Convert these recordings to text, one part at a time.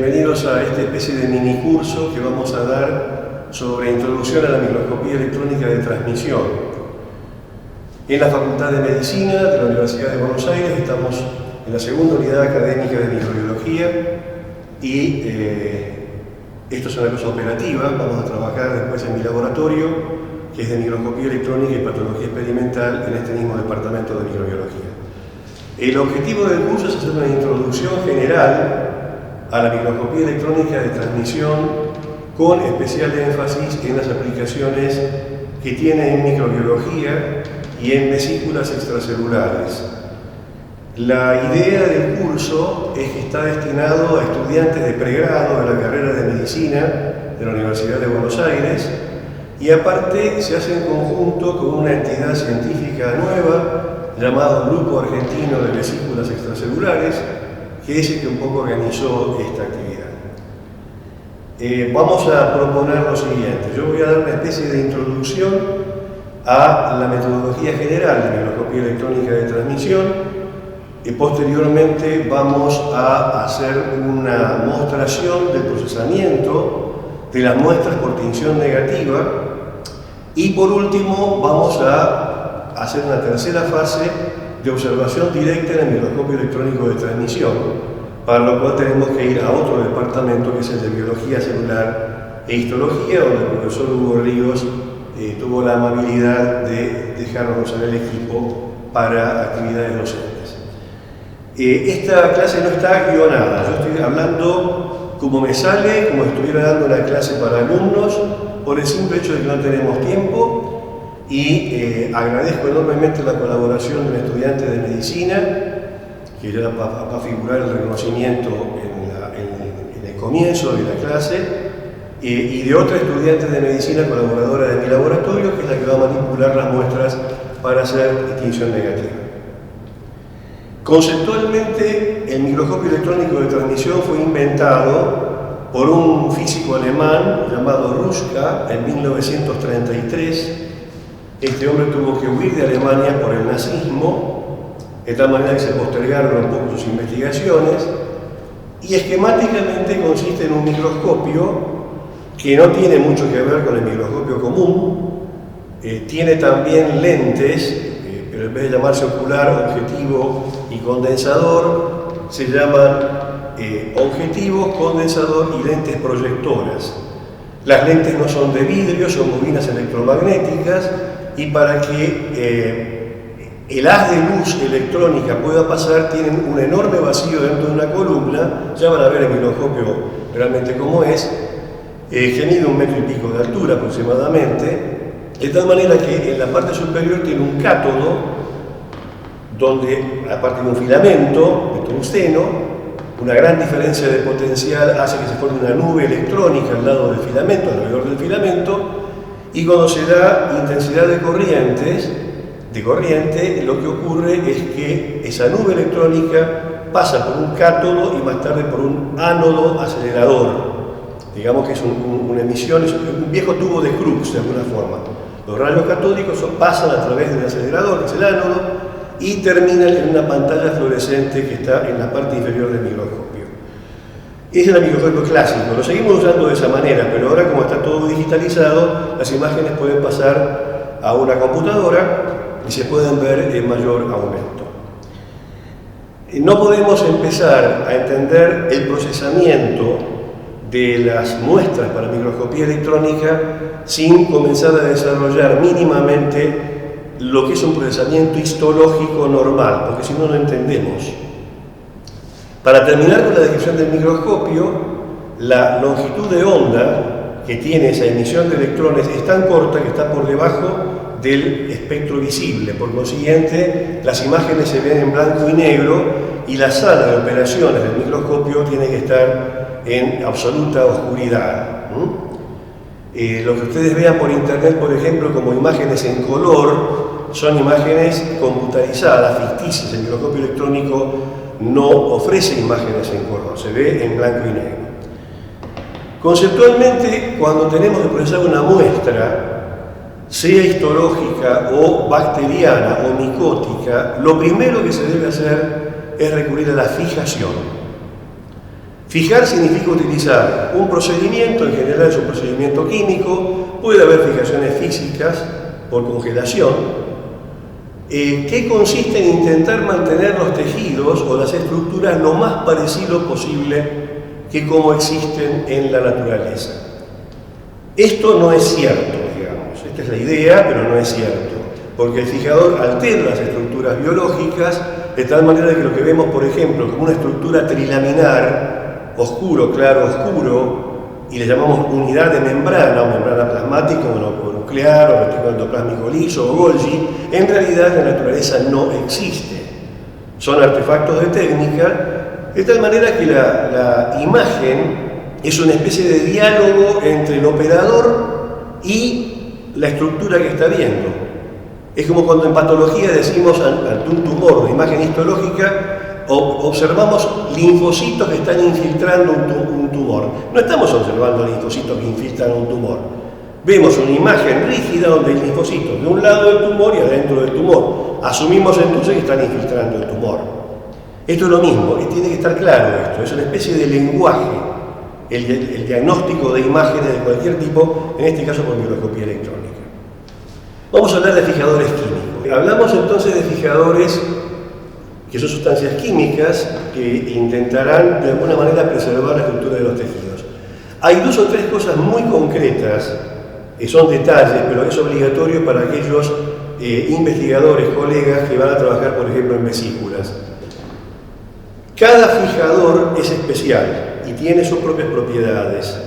Bienvenidos a esta especie de mini curso que vamos a dar sobre introducción a la microscopía electrónica de transmisión. En la Facultad de Medicina de la Universidad de Buenos Aires estamos en la segunda unidad académica de microbiología y esto es una cosa operativa. Vamos a trabajar después en mi laboratorio, que es de microscopía electrónica y patología experimental en este mismo departamento de microbiología. El objetivo del curso es hacer una introducción general a la microscopía electrónica de transmisión con especial énfasis en las aplicaciones que tiene en microbiología y en vesículas extracelulares. La idea del curso es que está destinado a estudiantes de pregrado de la carrera de Medicina de la Universidad de Buenos Aires y aparte se hace en conjunto con una entidad científica nueva llamado Grupo Argentino de Vesículas Extracelulares, que es el que un poco organizó esta actividad. Vamos a proponer lo siguiente. Yo voy a dar una especie de introducción a la metodología general de microscopía electrónica de transmisión y posteriormente vamos a hacer una mostración del procesamiento de las muestras por tinción negativa y por último vamos a hacer una tercera fase de observación directa en el microscopio electrónico de transmisión, para lo cual tenemos que ir a otro departamento que es el de biología celular e histología, donde el profesor Hugo Ríos tuvo la amabilidad de dejarnos en el equipo para actividades docentes. Esta clase no está guionada, yo estoy hablando como me sale, como si estuviera dando una clase para alumnos, por el simple hecho de que no tenemos tiempo. Y agradezco enormemente la colaboración de un estudiante de medicina, que ya va a figurar el reconocimiento en el comienzo de la clase, y de otra estudiante de medicina colaboradora de mi laboratorio, que es la que va a manipular las muestras para hacer distinción negativa. Conceptualmente, el microscopio electrónico de transmisión fue inventado por un físico alemán llamado Ruska en 1933. Este hombre tuvo que huir de Alemania por el nazismo, de tal manera que se postergaron un poco sus investigaciones, y esquemáticamente consiste en un microscopio que no tiene mucho que ver con el microscopio común, tiene también lentes, pero en vez de llamarse ocular, objetivo y condensador, se llaman objetivos, condensador y lentes proyectoras. Las lentes no son de vidrio, son bobinas electromagnéticas, y para que el haz de luz electrónica pueda pasar, tienen un enorme vacío dentro de una columna. Ya van a ver el microscopio realmente cómo es, que mide 1,5 metros de altura aproximadamente, de tal manera que en la parte superior tiene un cátodo, donde aparte de un filamento de tungsteno, una gran diferencia de potencial hace que se forme una nube electrónica al lado del filamento, alrededor del filamento, y cuando se da intensidad de corriente, lo que ocurre es que esa nube electrónica pasa por un cátodo y más tarde por un ánodo acelerador. Digamos que es una emisión, es un viejo tubo de Crookes de alguna forma. Los rayos catódicos pasan a través del acelerador, que es el ánodo, y terminan en una pantalla fluorescente que está en la parte inferior del microscopio. Ese es el microscopio clásico, lo seguimos usando de esa manera, pero ahora como está todo digitalizado, las imágenes pueden pasar a una computadora y se pueden ver en mayor aumento. No podemos empezar a entender el procesamiento de las muestras para microscopía electrónica sin comenzar a desarrollar mínimamente lo que es un procesamiento histológico normal, porque si no, no entendemos. Para terminar con la descripción del microscopio, la longitud de onda que tiene esa emisión de electrones es tan corta que está por debajo del espectro visible. Por consiguiente, las imágenes se ven en blanco y negro y la sala de operaciones del microscopio tiene que estar en absoluta oscuridad. Lo que ustedes vean por internet, por ejemplo, como imágenes en color, son imágenes computarizadas, ficticias. El microscopio electrónico no ofrece imágenes en color, se ve en blanco y negro. Conceptualmente, cuando tenemos que procesar una muestra, sea histológica o bacteriana o micótica, lo primero que se debe hacer es recurrir a la fijación. Fijar significa utilizar un procedimiento, en general es un procedimiento químico, puede haber fijaciones físicas por congelación, que consiste en intentar mantener los tejidos o las estructuras lo más parecido posible que como existen en la naturaleza. Esto no es cierto, digamos, esta es la idea, pero no es cierto, porque el fijador altera las estructuras biológicas de tal manera que lo que vemos, por ejemplo, como una estructura trilaminar, oscuro, claro, oscuro, y le llamamos unidad de membrana o membrana plasmática o nuclear o retículo endoplásmico liso o Golgi, en realidad en la naturaleza no existe. Son artefactos de técnica, de tal manera que la imagen es una especie de diálogo entre el operador y la estructura que está viendo. Es como cuando en patología decimos ante un tumor, una imagen histológica, observamos linfocitos que están infiltrando un tumor. No estamos observando linfocitos que infiltran un tumor. Vemos una imagen rígida donde hay linfocitos de un lado del tumor y adentro del tumor. Asumimos entonces que están infiltrando el tumor. Esto es lo mismo, y tiene que estar claro esto. Es una especie de lenguaje, el diagnóstico de imágenes de cualquier tipo, en este caso por microscopía electrónica. Vamos a hablar de fijadores químicos. Hablamos entonces de fijadores que son sustancias químicas que intentarán de alguna manera preservar la estructura de los tejidos. Hay dos o tres cosas muy concretas, que son detalles, pero es obligatorio para aquellos investigadores, colegas que van a trabajar, por ejemplo, en vesículas. Cada fijador es especial y tiene sus propias propiedades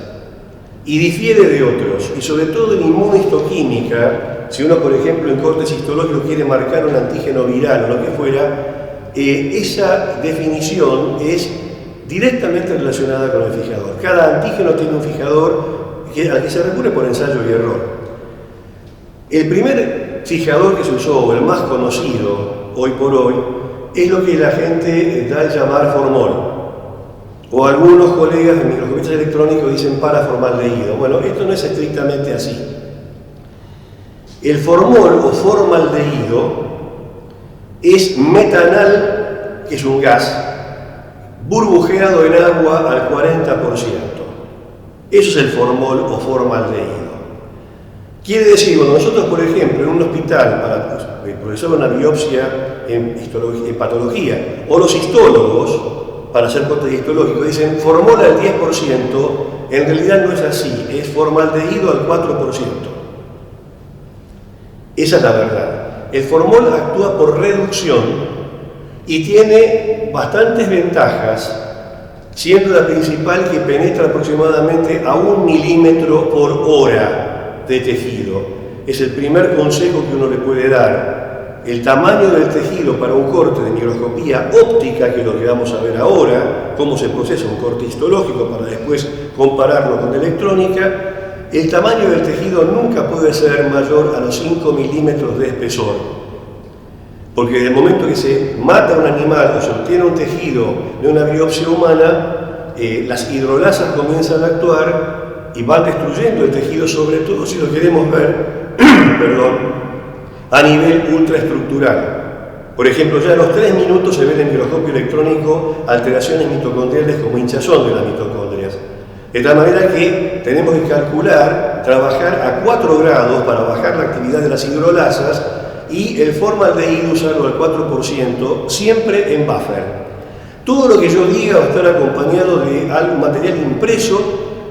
y difiere de otros, y sobre todo en inmunohistoquímica, si uno, por ejemplo, en cortes histológicos quiere marcar un antígeno viral o lo que fuera, esa definición es directamente relacionada con el fijador. Cada antígeno tiene un fijador al que se recurre por ensayo y error. El primer fijador que se usó, o el más conocido hoy por hoy, es lo que la gente da a llamar formol. O algunos colegas de microscopistas electrónicos dicen paraformaldehído. Bueno, esto no es estrictamente así. El formol o formaldehído es metanal, que es un gas, burbujeado en agua al 40%. Eso es el formol o formaldehído. Quiere decir, cuando nosotros, por ejemplo, en un hospital, para procesar una biopsia en patología, o los histólogos, para hacer cortes histológicos, dicen formol al 10%, en realidad no es así, es formaldehído al 4%. Esa es la verdad. El formol actúa por reducción y tiene bastantes ventajas, siendo la principal que penetra aproximadamente a 1 milímetro por hora de tejido. Es el primer consejo que uno le puede dar. El tamaño del tejido para un corte de microscopía óptica, que es lo que vamos a ver ahora, cómo se procesa un corte histológico para después compararlo con electrónica, el tamaño del tejido nunca puede ser mayor a los 5 milímetros de espesor, porque desde el momento que se mata un animal o se obtiene un tejido de una biopsia humana, las hidrolasas comienzan a actuar y van destruyendo el tejido, sobre todo si lo queremos ver a nivel ultraestructural. Por ejemplo, ya a los 3 minutos se ve en el microscopio electrónico alteraciones mitocondriales como hinchazón de las mitocondrias. De tal manera que tenemos que calcular, trabajar a 4 grados para bajar la actividad de las hidrolasas y el formaldehído usarlo al 4%, siempre en buffer. Todo lo que yo diga va a estar acompañado de algún material impreso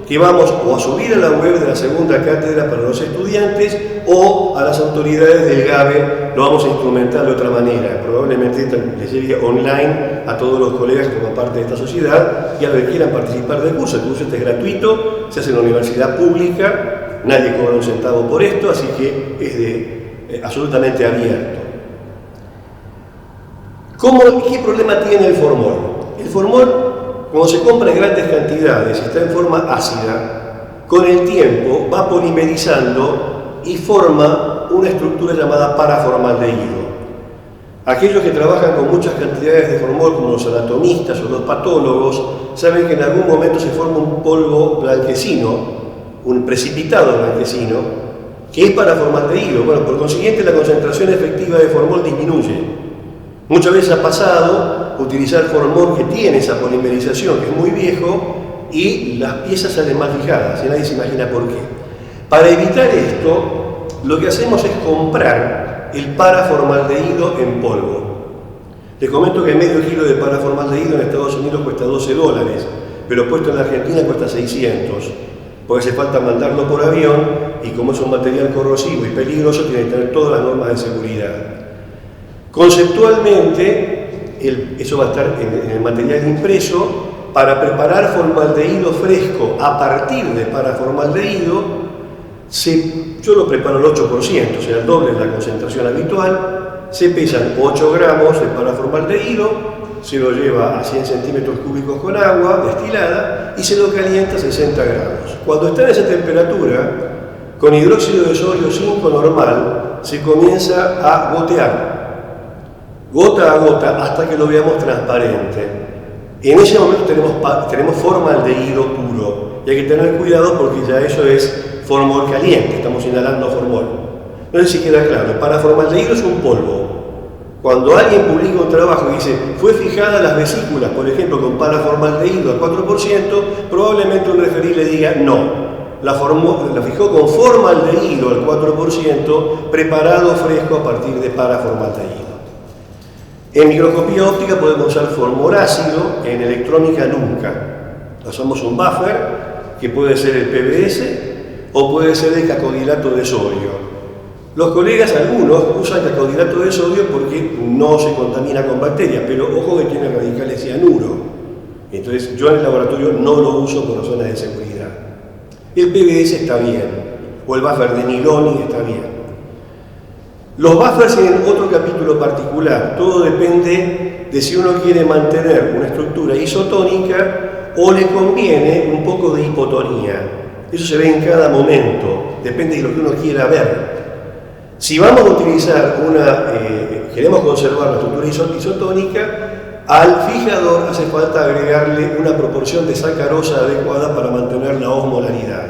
que vamos o a subir a la web de la segunda cátedra para los estudiantes o a las autoridades del GABE lo vamos a instrumentar de otra manera. Probablemente les llegue online a todos los colegas que forman parte de esta sociedad y a los que quieran participar del curso. El curso este es gratuito, se hace en la universidad pública, nadie cobra un centavo por esto, así que es absolutamente abierto. ¿Qué problema tiene el formol? El formol, cuando se compra en grandes cantidades y está en forma ácida, con el tiempo va polimerizando y forma una estructura llamada paraformaldehído. Aquellos que trabajan con muchas cantidades de formol, como los anatomistas o los patólogos, saben que en algún momento se forma un polvo blanquecino, un precipitado blanquecino, que es paraformaldehído. Bueno, por consiguiente la concentración efectiva de formol disminuye. Muchas veces ha pasado utilizar formol que tiene esa polimerización, que es muy viejo, y las piezas salen mal fijadas, y nadie se imagina por qué. Para evitar esto, lo que hacemos es comprar el paraformaldehído en polvo. Les comento que medio kilo de paraformaldehído en Estados Unidos cuesta $12, pero puesto en la Argentina cuesta 600, porque hace falta mandarlo por avión y como es un material corrosivo y peligroso, tiene que tener todas las normas de seguridad. Conceptualmente, eso va a estar en el material impreso. Para preparar formaldehído fresco a partir de paraformaldehído, yo lo preparo al 8%, o sea, el doble de la concentración habitual. Se pesan 8 gramos de paraformaldehído, se lo lleva a 100 centímetros cúbicos con agua destilada y se lo calienta a 60 grados. Cuando está en esa temperatura, con hidróxido de sodio 5 normal, se comienza a gotear, gota a gota, hasta que lo veamos transparente. En ese momento tenemos formaldehído puro, y hay que tener cuidado porque ya eso es formol caliente, estamos inhalando formol. No sé si queda claro, el paraformaldehído es un polvo. Cuando alguien publica un trabajo y dice, fue fijada las vesículas, por ejemplo, con paraformaldehído al 4%, probablemente un referí le diga no. La fijó con formaldehído al 4%, preparado fresco a partir de paraformaldehído. En microscopía óptica podemos usar formolácido, en electrónica nunca. Usamos un buffer, que puede ser el PBS o puede ser el cacodilato de sodio. Los colegas, algunos, usan cacodilato de sodio porque no se contamina con bacterias, pero ojo que tiene radicales cianuro. Entonces yo en el laboratorio no lo uso por razones de seguridad. El PBS está bien, o el buffer de niloni está bien. Los buffers tienen otro capítulo particular, todo depende de si uno quiere mantener una estructura isotónica o le conviene un poco de hipotonía. Eso se ve en cada momento, depende de lo que uno quiera ver. Si vamos a utilizar queremos conservar la estructura isotónica, al fijador hace falta agregarle una proporción de sacarosa adecuada para mantener la osmolaridad.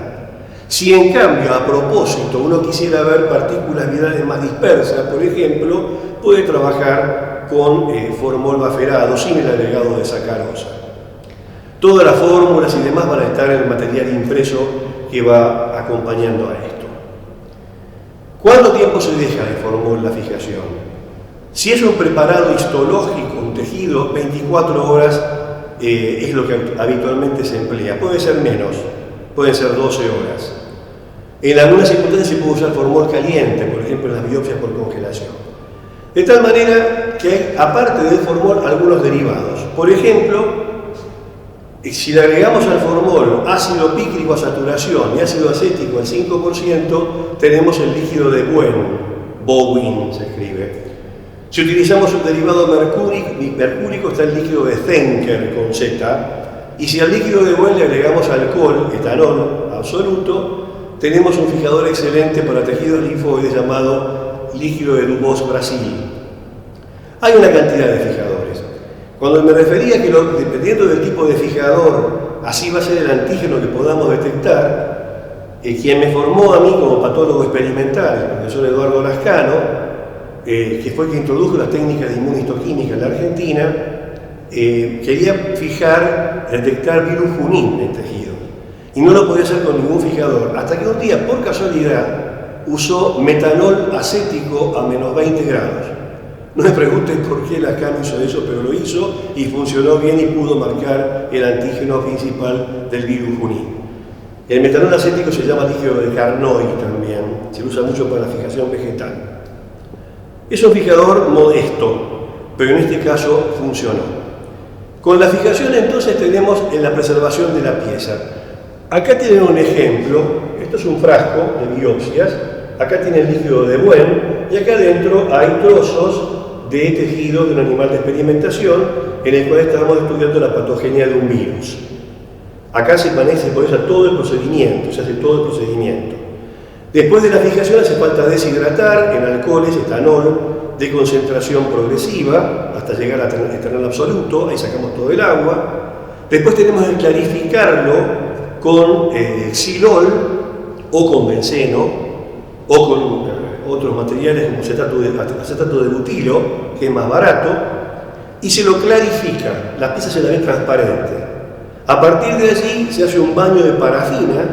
Si en cambio, a propósito, uno quisiera ver partículas virales más dispersas, por ejemplo, puede trabajar con formol bufferado sin el agregado de sacarosa. Todas las fórmulas y demás van a estar en el material impreso que va acompañando a esto. ¿Cuánto tiempo se deja de formol la fijación? Si es un preparado histológico, un tejido, 24 horas es lo que habitualmente se emplea. Puede ser menos, pueden ser 12 horas. En algunas circunstancias se puede usar formol caliente, por ejemplo en las biopsias por congelación. De tal manera que hay, aparte del formol, algunos derivados. Por ejemplo, si le agregamos al formol ácido pícrico a saturación y ácido acético al 5%, tenemos el líquido de Bowen se escribe. Si utilizamos un derivado mercúrico, está el líquido de Zenker con Z. Y si al líquido de Bowen le agregamos alcohol, etanol absoluto, tenemos un fijador excelente para tejidos linfoides llamado líquido de Dubos Brasil. Hay una cantidad de fijadores. Cuando me refería que dependiendo del tipo de fijador, así va a ser el antígeno que podamos detectar, quien me formó a mí como patólogo experimental, el profesor Eduardo Lascano, que fue el que introdujo las técnicas de inmunistoquímica en la Argentina, quería detectar virus Junín en tejido. Y no lo podía hacer con ningún fijador, hasta que un día, por casualidad, usó metanol acético a menos 20 grados. No me pregunten por qué Lascano hizo eso, pero lo hizo y funcionó bien y pudo marcar el antígeno principal del virus Junín. El metanol acético se llama líquido de Carnoy también, se usa mucho para la fijación vegetal. Es un fijador modesto, pero en este caso funcionó. Con la fijación entonces tenemos en la preservación de la pieza. Acá tienen un ejemplo, esto es un frasco de biopsias, acá tiene el líquido de Bowen y acá adentro hay trozos de tejido de un animal de experimentación en el cual estábamos estudiando la patogenia de un virus. Acá se maneja por eso todo el procedimiento, se hace todo el procedimiento. Después de la fijación hace falta deshidratar en alcoholes, etanol, de concentración progresiva hasta llegar a etanol absoluto, ahí sacamos todo el agua. Después tenemos que clarificarlo con xilol o con benceno o con otros materiales como acetato de butilo, que es más barato, y se lo clarifica, la pieza se la ve transparente. A partir de allí se hace un baño de parafina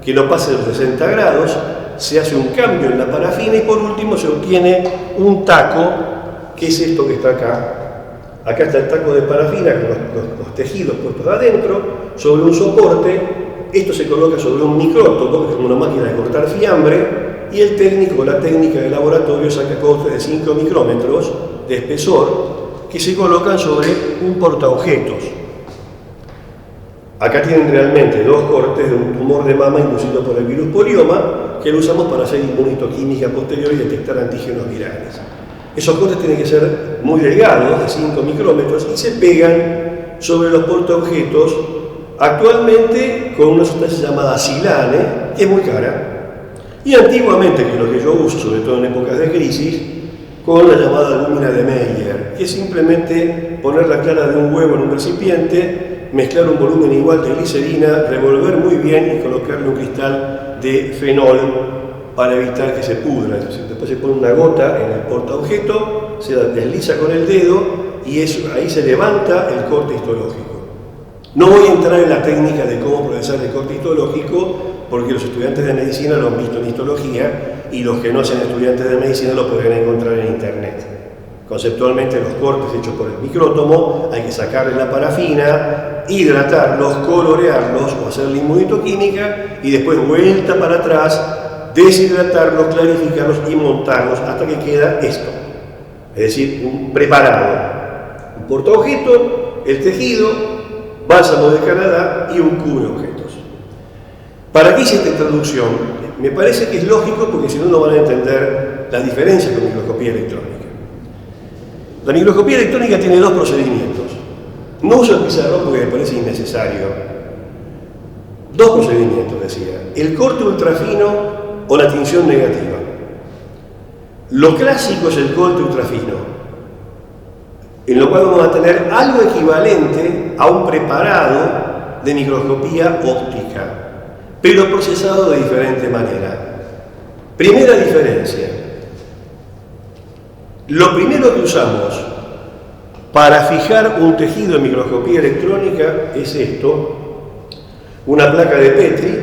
que no pase de 60 grados, se hace un cambio en la parafina y por último se obtiene un taco, que es esto que está acá. Acá está el taco de parafina con los tejidos puestos adentro, sobre un soporte. Esto se coloca sobre un micrótomo, que es como una máquina de cortar fiambre, y el técnico, la técnica de laboratorio, saca cortes de 5 micrómetros de espesor que se colocan sobre un portaobjetos. Acá tienen realmente 2 cortes de un tumor de mama inducido por el virus polioma, que lo usamos para hacer inmunistoquímica posterior y detectar antígenos virales. Esos cortes tienen que ser muy delgados, de 5 micrómetros, y se pegan sobre los portaobjetos, actualmente con una sustancia llamada silane, que es muy cara, y antiguamente, que es lo que yo uso, sobre todo en épocas de crisis, con la llamada alúmina de Meyer, que es simplemente poner la clara de un huevo en un recipiente, mezclar un volumen igual de glicerina, revolver muy bien y colocarle un cristal de fenol para evitar que se pudra. Después se pone una gota en el portaobjeto, se desliza con el dedo y ahí se levanta el corte histológico. No voy a entrar en la técnica de cómo procesar el corte histológico, porque los estudiantes de medicina lo han visto en histología y los que no sean estudiantes de medicina lo podrán encontrar en internet. Conceptualmente, los cortes hechos por el micrótomo hay que sacarle la parafina, hidratarlos, colorearlos o hacerle inmunitoquímica y después vuelta para atrás, deshidratarlos, clarificarlos y montarlos hasta que queda esto. Es decir, un preparado, un portaobjeto, el tejido, bálsamo de Canadá y un cubreobjetos. ¿Para qué hice esta introducción? Me parece que es lógico porque si no, no van a entender las diferencias con microscopía electrónica. La microscopía electrónica tiene 2 procedimientos. No uso el pizarrón porque me parece innecesario. 2 procedimientos, decía. El corte ultrafino o la tinción negativa. Lo clásico es el corte ultrafino, en lo cual vamos a tener algo equivalente a un preparado de microscopía óptica, pero procesado de diferente manera. Primera diferencia. Lo primero que usamos para fijar un tejido en microscopía electrónica es esto, una placa de Petri,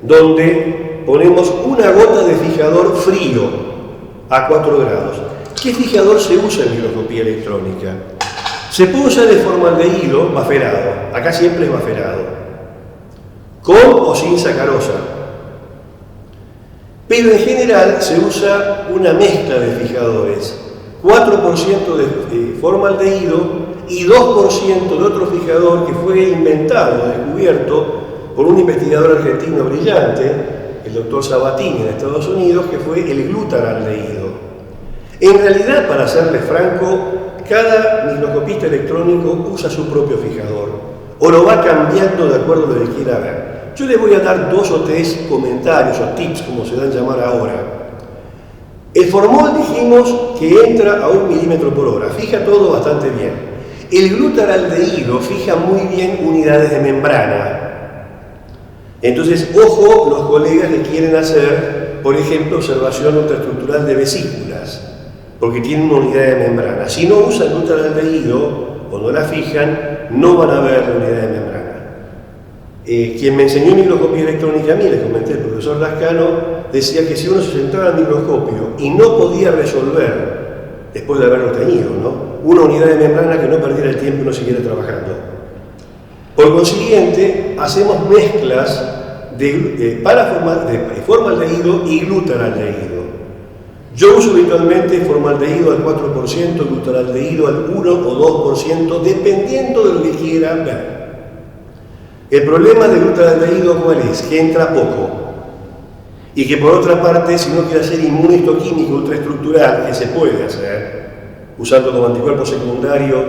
donde ponemos una gota de fijador frío a 4 grados. ¿Qué fijador se usa en microscopía electrónica? Se puede usar el formaldehído baferado, acá siempre es baferado, con o sin sacarosa. Pero en general se usa una mezcla de fijadores, 4% de formaldehído y 2% de otro fijador que fue inventado, descubierto por un investigador argentino brillante, el doctor Sabatini en Estados Unidos, que fue el glutaraldehído. En realidad, para serles franco, cada microscopista electrónico usa su propio fijador o lo va cambiando de acuerdo a lo que quiera ver. Yo les voy a dar 2 o 3 comentarios o tips, como se dan a llamar ahora. El formol dijimos que entra a 1 milímetro por hora, fija todo bastante bien. El glutaraldehído fija muy bien unidades de membrana. Entonces, ojo los colegas que quieren hacer, por ejemplo, observación ultraestructural de vesículas, porque tienen una unidad de membrana. Si no usan glutaraldehído o no la fijan, no van a ver la unidad de membrana. Quien me enseñó microscopía electrónica a mí, les comenté, el profesor Lascano, decía que si uno se sentaba al microscopio y no podía resolver, después de haberlo teñido, una unidad de membrana, que no perdiera el tiempo y no siguiera trabajando. Por consiguiente, hacemos mezclas de formaldehído y glutaraldehído. Yo uso habitualmente formaldehído al 4%, glutaraldehído al 1 o 2%, dependiendo de lo que quiera ver. El problema del glutaraldehído, ¿cuál es? Que entra poco. Y que por otra parte, si uno quiere hacer inmunistoquímica ultraestructural, que se puede hacer, usando como anticuerpo secundario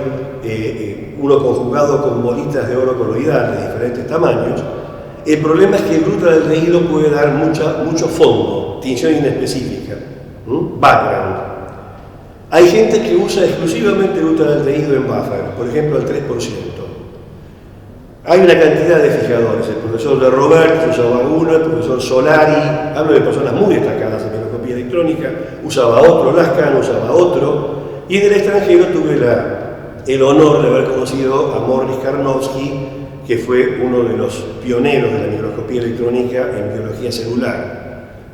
uno conjugado con bolitas de oro coloidal de diferentes tamaños, el problema es que el glutaraldehído puede dar mucho fondo, tinción inespecífica, background. Hay gente que usa exclusivamente glutaraldehído en buffer, por ejemplo al 3%. Hay una cantidad de fijadores, el profesor de Roberto usaba uno, el profesor Solari, hablo de personas muy destacadas en microscopía microscopía electrónica, usaba otro Lascano, usaba otro, y en el extranjero tuve el honor de haber conocido a Morris Karnowski, que fue uno de los pioneros de la microscopía electrónica en biología celular.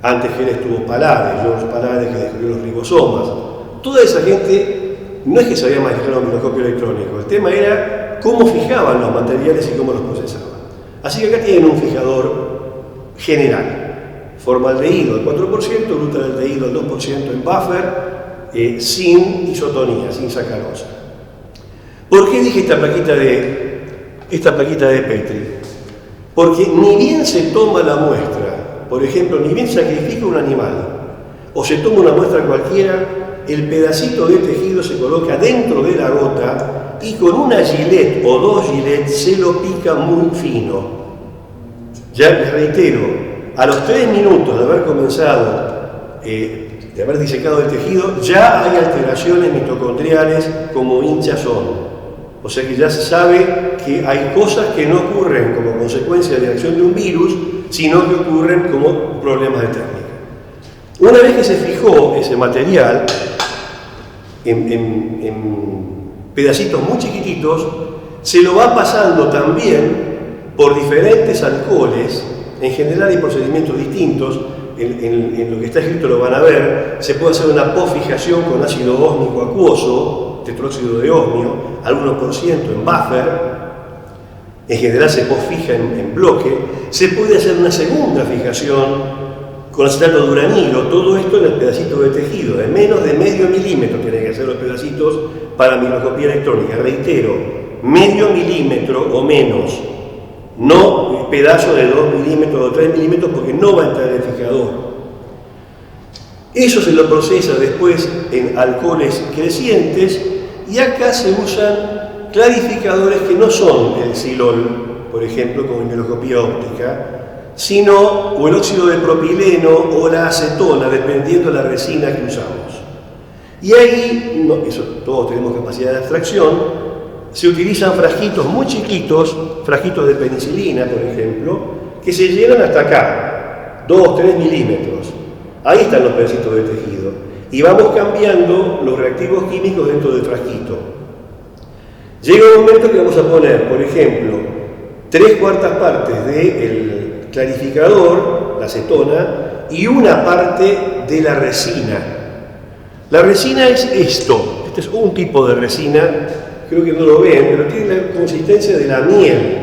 Antes que él estuvo Palade, George Palade, que descubrió los ribosomas. Toda esa gente no es que sabía manejar un microscopio electrónico, el tema era cómo fijaban los materiales y cómo los procesaban. Así que acá tienen un fijador general, formaldehído al 4%, glutaldehído al 2% en buffer, sin isotonía, sin sacarosa. ¿Por qué dije esta plaquita de Petri? Porque ni bien se toma la muestra, por ejemplo, ni bien sacrifica un animal, o se toma una muestra cualquiera, el pedacito de tejido se coloca dentro de la gota y con una gilet o dos gilets se lo pica muy fino. Ya les reitero, a los 3 minutos de haber comenzado, de haber disecado el tejido, ya hay alteraciones mitocondriales como hinchazón. O sea que ya se sabe que hay cosas que no ocurren como consecuencia de la acción de un virus, sino que ocurren como problemas de técnica. Una vez que se fijó ese material en pedacitos muy chiquititos, se lo va pasando también por diferentes alcoholes. En general hay procedimientos distintos, en lo que está escrito lo van a ver. Se puede hacer una posfijación con ácido ósmico acuoso, tetróxido de osmio, algunos por ciento en buffer. En general se posfija en bloque. Se puede hacer una segunda fijación con acetato de uranilo, todo esto en el pedacito de tejido, de menos de medio milímetro tienen que ser los pedacitos para microscopía electrónica. Reitero, medio milímetro o menos, no pedazo de 2 milímetros o 3 milímetros porque no va a entrar en el fijador. Eso se lo procesa después en alcoholes crecientes y acá se usan clarificadores que no son el silol, por ejemplo, como en microscopía óptica, sino o el óxido de propileno o la acetona, dependiendo de la resina que usamos. Y ahí, eso todos tenemos capacidad de abstracción, se utilizan frasquitos muy chiquitos, frasquitos de penicilina, por ejemplo, que se llenan hasta acá, 2-3 milímetros. Ahí están los pedacitos de tejido. Y vamos cambiando los reactivos químicos dentro del frasquito. Llega un momento que vamos a poner, por ejemplo, 3/4 partes del clarificador, la acetona, y una parte de la resina. La resina es esto. Este es un tipo de resina, creo que no lo ven, pero tiene la consistencia de la miel.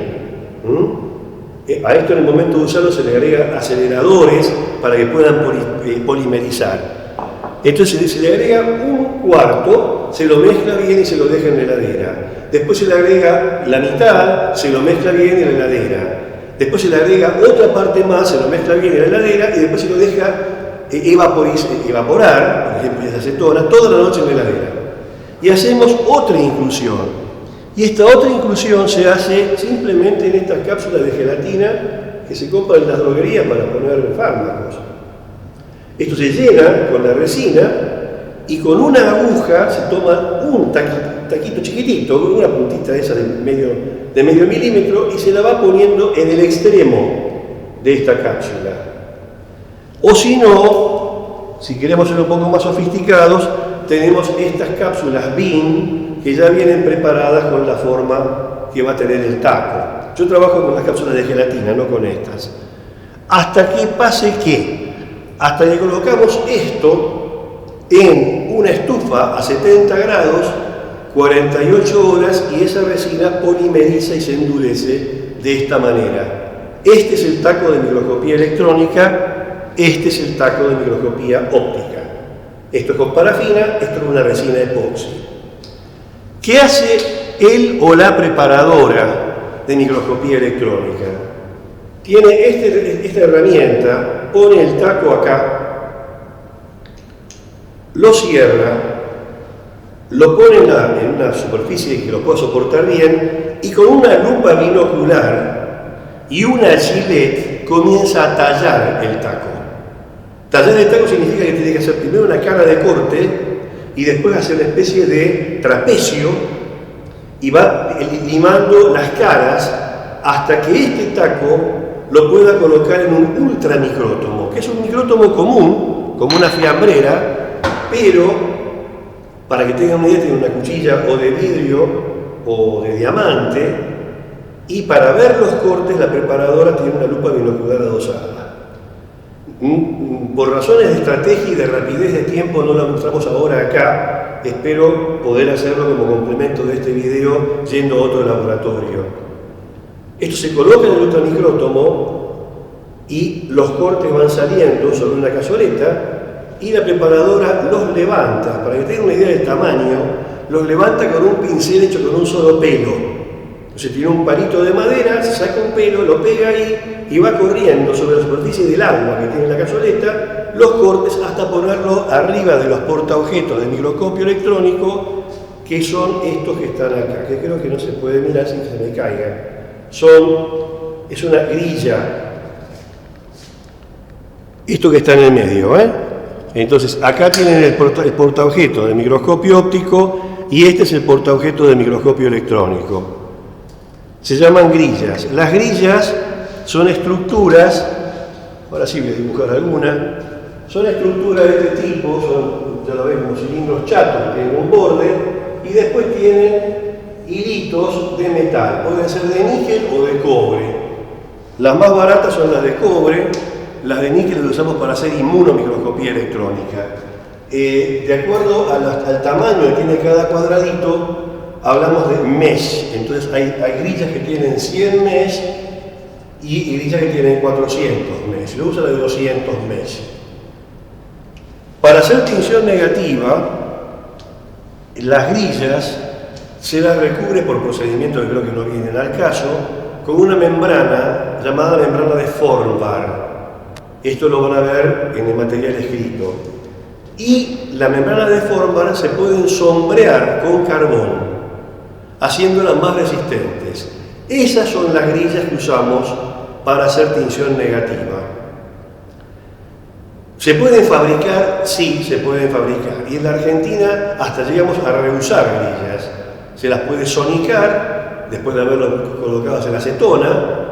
A esto en el momento de usarlo se le agrega aceleradores para que puedan polimerizar. Entonces se le agrega 1/4, se lo mezcla bien y se lo deja en la heladera. Después se le agrega la mitad, se lo mezcla bien en la heladera. Después se le agrega otra parte más, se lo mezcla bien en la heladera y después se lo deja evaporar, por ejemplo, esa acetona, toda la noche en la heladera. Y hacemos otra inclusión. Y esta otra inclusión se hace simplemente en estas cápsulas de gelatina que se compran en las droguerías para poner fármacos. Esto se llena con la resina y con una aguja se toma un taquito chiquitito, una puntita esa de medio milímetro, y se la va poniendo en el extremo de esta cápsula. O si no, si queremos ser un poco más sofisticados, tenemos estas cápsulas BIN que ya vienen preparadas con la forma que va a tener el taco. Yo trabajo con las cápsulas de gelatina, no con estas. Hasta que pase ¿qué? Hasta que colocamos esto en una estufa a 70 grados, 48 horas, y esa resina polimeriza y se endurece de esta manera. Este es el taco de microscopía electrónica, este es el taco de microscopía óptica. Esto es con parafina, esto es una resina epoxi. ¿Qué hace él o la preparadora de microscopía electrónica? Tiene esta herramienta, pone el taco acá, lo cierra, lo pone en una superficie que lo pueda soportar bien y con una lupa binocular y una gilet comienza a tallar el taco. Tallar el taco significa que tiene que hacer primero una cara de corte y después hacer una especie de trapecio y va limando las caras hasta que este taco lo pueda colocar en un ultramicrótomo, que es un micrótomo común como una fiambrera, pero para que tengan una idea, tiene una cuchilla o de vidrio o de diamante, y para ver los cortes la preparadora tiene una lupa binocular adosada. Por razones de estrategia y de rapidez de tiempo no la mostramos ahora acá, espero poder hacerlo como complemento de este video yendo a otro laboratorio. Esto se coloca en el ultramicrótomo y los cortes van saliendo sobre una cazoleta y la preparadora los levanta, para que tengan una idea del tamaño, los levanta con un pincel hecho con un solo pelo. Entonces tiene un palito de madera, se saca un pelo, lo pega ahí y va corriendo sobre la superficie del agua que tiene la cazoleta los cortes hasta ponerlo arriba de los portaobjetos del microscopio electrónico, que son estos que están acá, que creo que no se puede mirar sin que se me caiga. Es una grilla. Esto que está en el medio, Entonces, acá tienen el portaobjeto del microscopio óptico y este es el portaobjeto del microscopio electrónico. Se llaman grillas. Las grillas son estructuras, ahora sí voy a dibujar alguna, son estructuras de este tipo, ya lo ven, como cilindros chatos, tienen un borde y después tienen hilitos de metal, pueden ser de níquel o de cobre. Las más baratas son las de cobre, las de níquel las usamos para hacer inmunomicroscopía electrónica. De acuerdo al tamaño que tiene cada cuadradito, hablamos de mesh. Entonces hay grillas que tienen 100 mesh y grillas que tienen 400 mesh. Lo usa la de 200 mesh. Para hacer tinción negativa, las grillas se las recubre por procedimientos que creo que no vienen al caso, con una membrana llamada membrana de Formbar. Esto lo van a ver en el material escrito. Y la membrana de Formbar se pueden sombrear con carbón, haciéndolas más resistentes. Esas son las grillas que usamos para hacer tinción negativa. ¿Se pueden fabricar? Sí, se pueden fabricar. Y en la Argentina hasta llegamos a reusar grillas. Se las puede sonicar, después de haberlas colocado en acetona,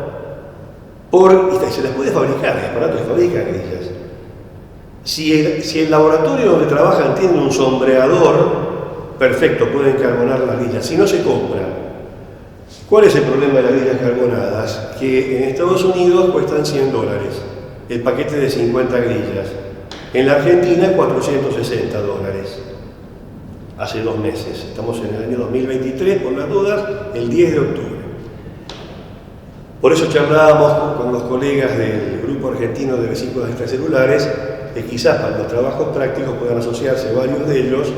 y se las puede fabricar, hay aparatos que fabrican grillas. Si el laboratorio donde trabajan tiene un sombreador, perfecto, pueden carbonar las grillas. Si no, se compran. ¿Cuál es el problema de las grillas carbonadas? Que en Estados Unidos cuestan $100 el paquete de 50 grillas. En la Argentina, $460. Hace 2 meses. Estamos en el año 2023, por las dudas, el 10 de octubre. Por eso charlábamos con los colegas del Grupo Argentino de Vesículas Extracelulares, que quizás para los trabajos prácticos puedan asociarse varios de ellos,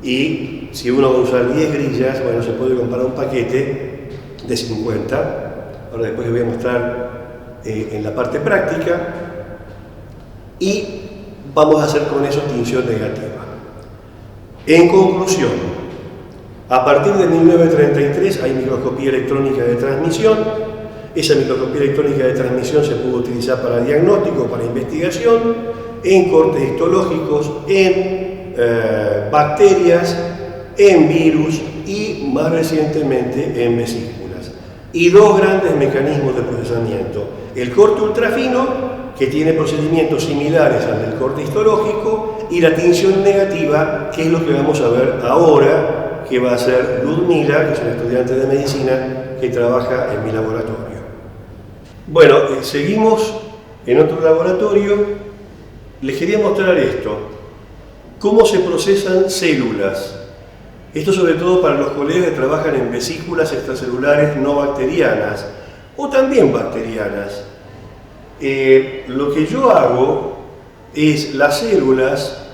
y si uno va a usar 10 grillas, bueno, se puede comprar un paquete de 50. Ahora después les voy a mostrar en la parte práctica, y vamos a hacer con eso tinción negativa. En conclusión, a partir de 1933 hay microscopía electrónica de transmisión. Esa microscopía electrónica de transmisión se pudo utilizar para diagnóstico, para investigación, en cortes histológicos, en bacterias, en virus y más recientemente en vesículas. Y 2 grandes mecanismos de procesamiento: el corte ultrafino, que tiene procedimientos similares al del corte histológico, y la tinción negativa, que es lo que vamos a ver ahora, que va a ser Ludmila, que es una estudiante de medicina que trabaja en mi laboratorio. Bueno, seguimos en otro laboratorio. Les quería mostrar esto, cómo se procesan células. Esto sobre todo para los colegas que trabajan en vesículas extracelulares no bacterianas, o también bacterianas. Lo que yo hago es las células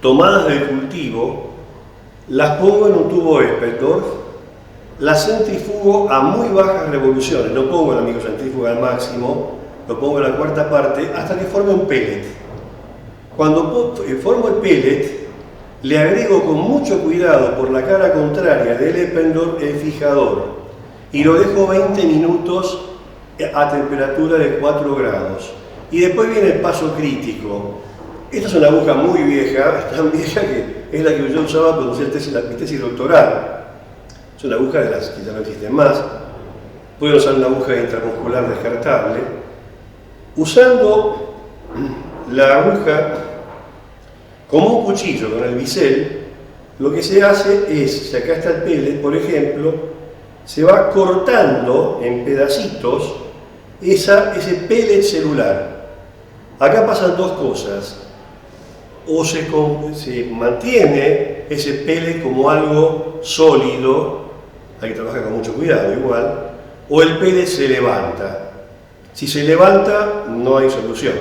tomadas del cultivo, las pongo en un tubo Eppendorf, las centrifugo a muy bajas revoluciones, no pongo la microcentrífuga al máximo, lo pongo en la 4ª parte hasta que forme un pellet. Cuando formo el pellet, le agrego con mucho cuidado por la cara contraria del Eppendorf el fijador y lo dejo 20 minutos a temperatura de 4 grados. Y después viene el paso crítico. Esta es una aguja muy vieja, es tan vieja que es la que yo usaba cuando hice mi tesis doctoral. Es una aguja de las que ya no existen más. Pueden usar una aguja intramuscular descartable. Usando la aguja, como un cuchillo con el bisel, lo que se hace es, si acá está el pellet, por ejemplo, se va cortando en pedacitos ese pellet celular. Acá pasan dos cosas. O se mantiene ese pellet como algo sólido, hay que trabajar con mucho cuidado igual, o el pellet se levanta. Si se levanta, no hay solución.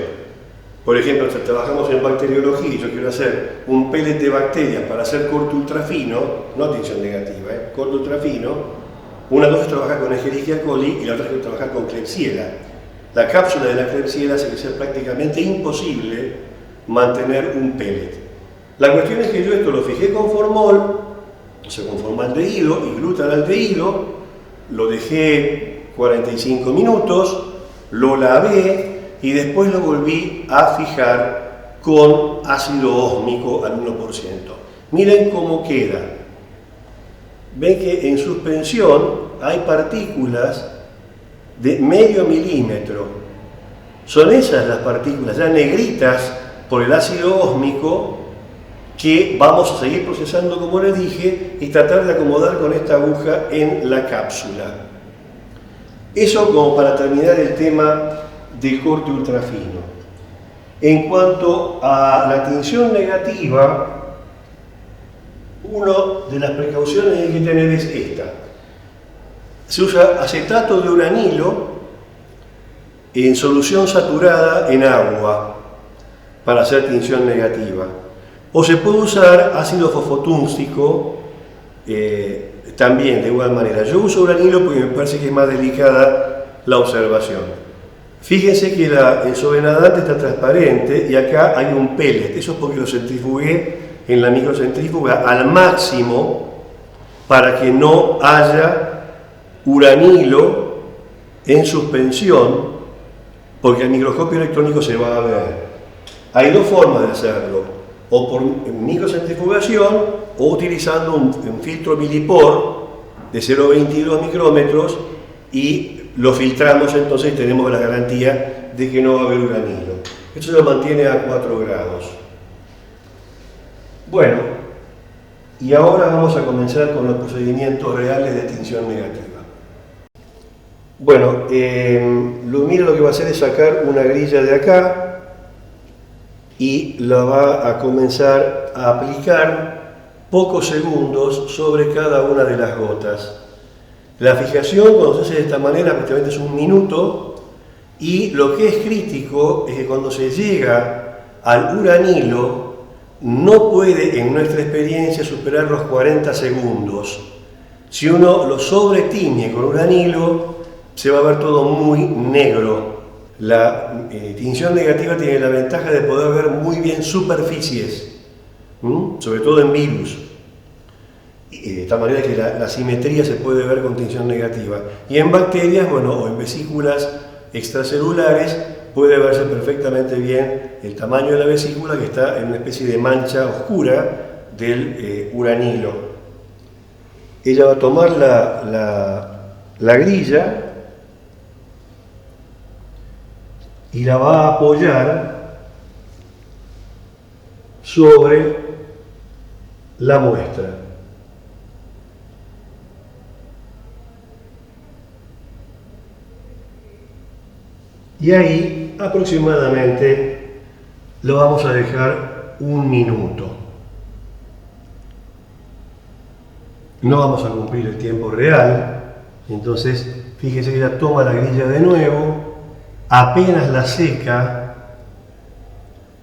Por ejemplo, si trabajamos en bacteriología y yo quiero hacer un pellet de bacterias para hacer corte ultrafino, no tinción negativa, corte ultrafino, una cosa es trabajar con Escherichia coli y la otra es trabajar con Klebsiella. La cápsula de la Klebsiella hace que sea prácticamente imposible mantener un pellet. La cuestión es que yo esto lo fijé con formol, o sea, con formaldehído y glutaraldehído, lo dejé 45 minutos, lo lavé y después lo volví a fijar con ácido ósmico al 1%. Miren cómo queda. Ven que en suspensión hay partículas de medio milímetro. Son esas las partículas ya negritas por el ácido ósmico que vamos a seguir procesando, como les dije, y tratar de acomodar con esta aguja en la cápsula. Eso como para terminar el tema del corte ultrafino. En cuanto a la tinción negativa, una de las precauciones que hay que tener es esta. Se usa acetato de uranilo en solución saturada en agua para hacer tinción negativa. O se puede usar ácido fosfotúnstico también de igual manera. Yo uso uranilo porque me parece que es más delicada la observación. Fíjense que el sobrenadante está transparente y acá hay un pellet. Eso es porque lo centrifugué en la microcentrífuga al máximo para que no haya uranilo en suspensión, porque el microscopio electrónico se va a ver. Hay dos formas de hacerlo, o por microcentrifugación o utilizando un filtro Millipore de 0,22 micrómetros y lo filtramos, entonces tenemos la garantía de que no va a haber uranilo. Esto se lo mantiene a 4 grados. Bueno, y ahora vamos a comenzar con los procedimientos reales de tinción negativa. Bueno, mira, lo que va a hacer es sacar una grilla de acá y la va a comenzar a aplicar pocos segundos sobre cada una de las gotas. La fijación, cuando se hace de esta manera, prácticamente es 1 minuto, y lo que es crítico es que cuando se llega al uranilo, no puede, en nuestra experiencia, superar los 40 segundos. Si uno lo sobretiñe con uranilo, se va a ver todo muy negro. La tinción negativa tiene la ventaja de poder ver muy bien superficies, sobre todo en virus. De tal manera que la simetría se puede ver con tinción negativa. Y en bacterias, bueno, o en vesículas extracelulares, puede verse perfectamente bien el tamaño de la vesícula, que está en una especie de mancha oscura del uranilo. Ella va a tomar la grilla y la va a apoyar sobre la muestra. Y ahí aproximadamente lo vamos a dejar 1 minuto. No vamos a cumplir el tiempo real, entonces fíjese que ella toma la grilla de nuevo, apenas la seca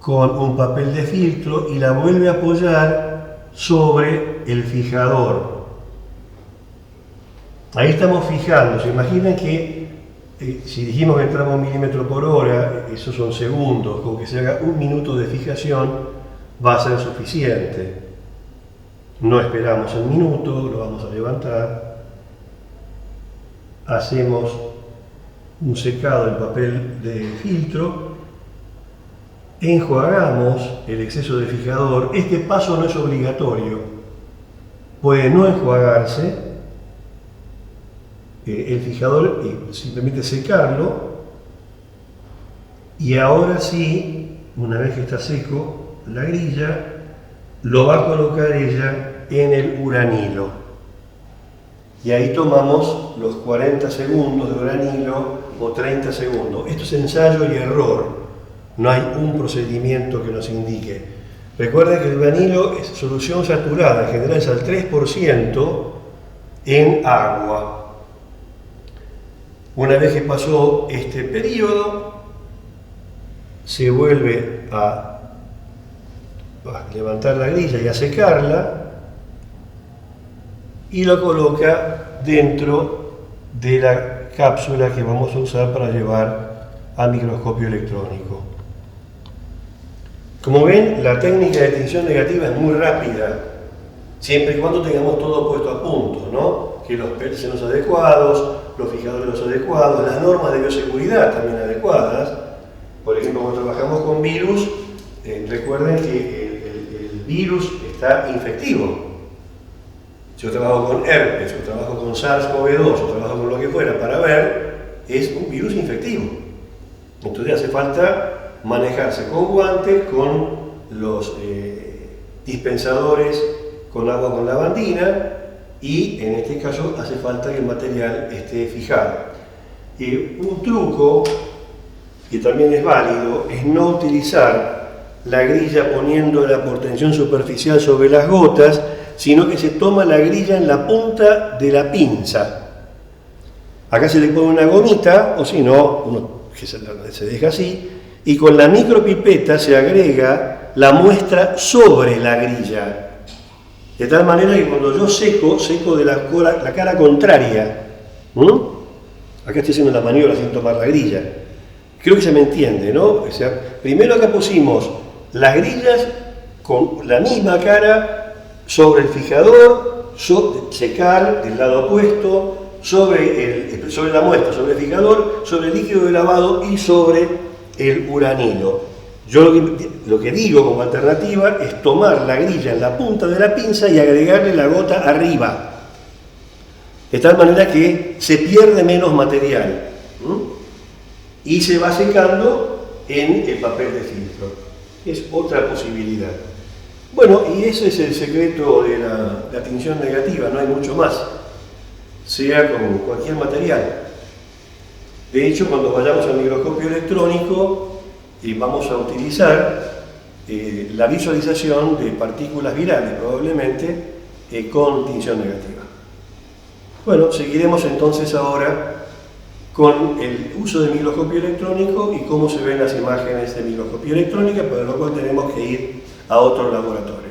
con un papel de filtro y la vuelve a apoyar sobre el fijador. Ahí estamos fijando. Se imaginan que si dijimos que entramos 1 milímetro por hora, esos son segundos, con que se haga 1 minuto de fijación va a ser suficiente. No esperamos el minuto, lo vamos a levantar, hacemos un secado del papel de filtro, enjuagamos el exceso de fijador. Este paso no es obligatorio, puede no enjuagarse el fijador y simplemente secarlo, y ahora sí una vez que está seco la grilla, lo va a colocar ella en el uranilo. Y ahí tomamos los 40 segundos de uranilo o 30 segundos. Esto es ensayo y error. No hay un procedimiento que nos indique. Recuerden que el uranilo es solución saturada, en general es al 3% en agua. Una vez que pasó este periodo, se vuelve a levantar la grilla y a secarla y lo coloca dentro de la cápsula que vamos a usar para llevar al microscopio electrónico. Como ven, la técnica de tinción negativa es muy rápida, siempre y cuando tengamos todo puesto a punto, ¿no? Que los PET sean los adecuados, los fijadores los adecuados, las normas de bioseguridad también adecuadas. Por ejemplo, cuando trabajamos con virus, recuerden que el virus está infectivo. Si yo trabajo con herpes, o trabajo con SARS-CoV-2, o trabajo con lo que fuera para ver, es un virus infectivo. Entonces hace falta manejarse con guantes, con los dispensadores con agua con lavandina, y en este caso hace falta que el material esté fijado. Un truco que también es válido es no utilizar la grilla poniéndola por tensión superficial sobre las gotas, sino que se toma la grilla en la punta de la pinza. Acá se le pone una gomita, o si no, uno que se deja así, y con la micropipeta se agrega la muestra sobre la grilla. De tal manera que cuando yo seco de la cara contraria. Acá estoy haciendo la maniobra sin tomar la grilla. Creo que se me entiende, ¿no? O sea, primero acá pusimos las grillas con la misma cara sobre el fijador, secar del lado opuesto, sobre la muestra, sobre el fijador, sobre el líquido de lavado y sobre el uranilo. Yo lo que digo como alternativa es tomar la grilla en la punta de la pinza y agregarle la gota arriba, de tal manera que se pierde menos material y se va secando en el papel de filtro. Es otra posibilidad. Bueno, y ese es el secreto de la tinción negativa, no hay mucho más, sea con cualquier material. De hecho, cuando vayamos al microscopio electrónico, vamos a utilizar la visualización de partículas virales, probablemente con tinción negativa. Bueno, seguiremos entonces ahora con el uso del microscopio electrónico y cómo se ven las imágenes de microscopía electrónica, para lo cual tenemos que ir a otro laboratorio.